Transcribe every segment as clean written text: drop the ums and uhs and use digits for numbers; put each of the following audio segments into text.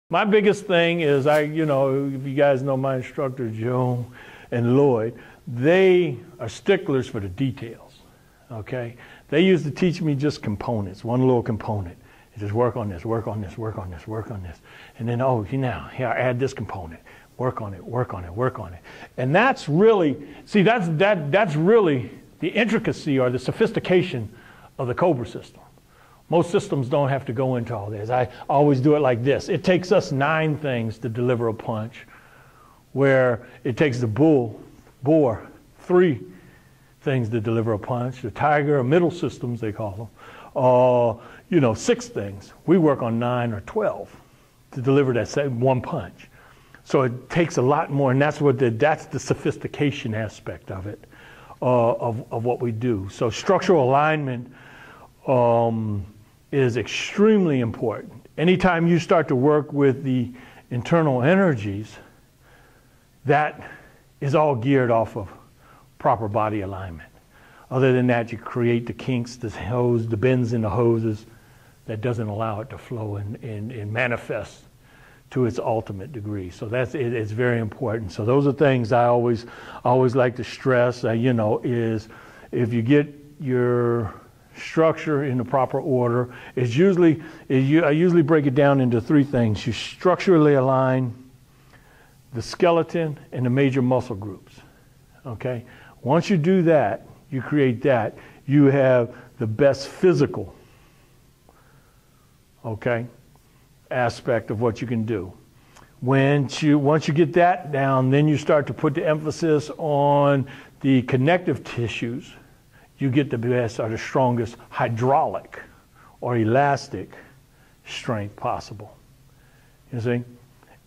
My biggest thing is if you guys know my instructor, Joe and Lloyd, they are sticklers for the details, okay? They used to teach me just components, one little component. Just work on this, work on this, work on this, work on this. And then, here, add this component. Work on it, work on it, work on it. And that's really, that's really the intricacy or the sophistication of the Cobra system. Most systems don't have to go into all this. I always do it like this. It takes us 9 things to deliver a punch, where it takes the boar 3 things to deliver a punch. The tiger, or middle systems they call them, 6 things. We work on 9 or 12 to deliver that same one punch. So it takes a lot more, and that's the sophistication aspect of it, of what we do. So structural alignment is extremely important. Anytime you start to work with the internal energies, that is all geared off of proper body alignment. Other than that, you create the kinks, the hose, the bends in the hoses that doesn't allow it to flow and manifest to its ultimate degree. So it's very important. So those are things I always like to stress, is if you get your structure in the proper order, I usually break it down into 3 things. You structurally align the skeleton and the major muscle groups, okay? Once you do that, you create that, you have the best physical, okay, aspect of what you can do. Once you get that down, then you start to put the emphasis on the connective tissues. You get the best or the strongest hydraulic or elastic strength possible. You see?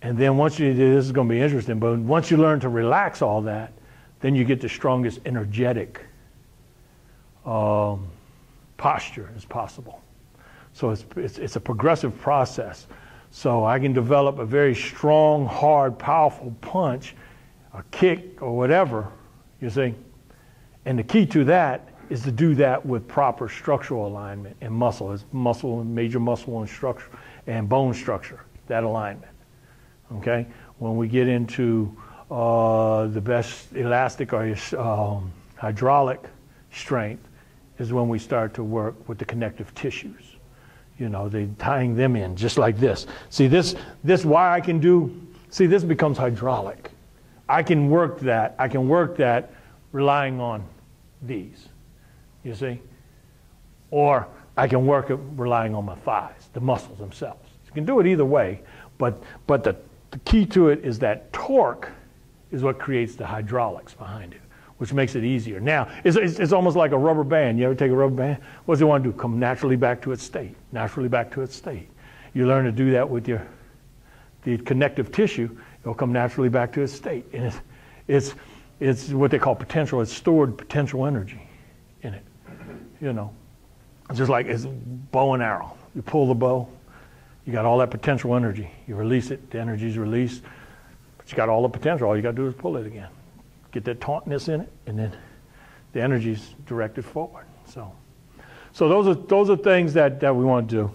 And then this is going to be interesting, but once you learn to relax all that, then you get the strongest energetic posture as possible. So it's a progressive process. So I can develop a very strong, hard, powerful punch, a kick, or whatever, you see? And the key to that is to do that with proper structural alignment and muscle. It's muscle and major muscle and structure and bone structure, that alignment, okay? When we get into the best elastic or hydraulic strength is when we start to work with the connective tissues. They tying them in just like this. See this why I can do, this becomes hydraulic. I can work that relying on these, you see? Or I can work it relying on my thighs, the muscles themselves. You can do it either way, but the key to it is that torque is what creates the hydraulics behind it, which makes it easier. Now, it's almost like a rubber band. You ever take a rubber band? What does it want to do? Come naturally back to its state, naturally back to its state. You learn to do that with the connective tissue, it'll come naturally back to its state. And it's what they call potential. It's stored potential energy in it, It's just like it's bow and arrow. You pull the bow, you got all that potential energy. You release it, the energy's released, but you got all the potential. All you got to do is pull it again. Get that tautness in it, and then the energy's directed forward. So those are things that we want to do.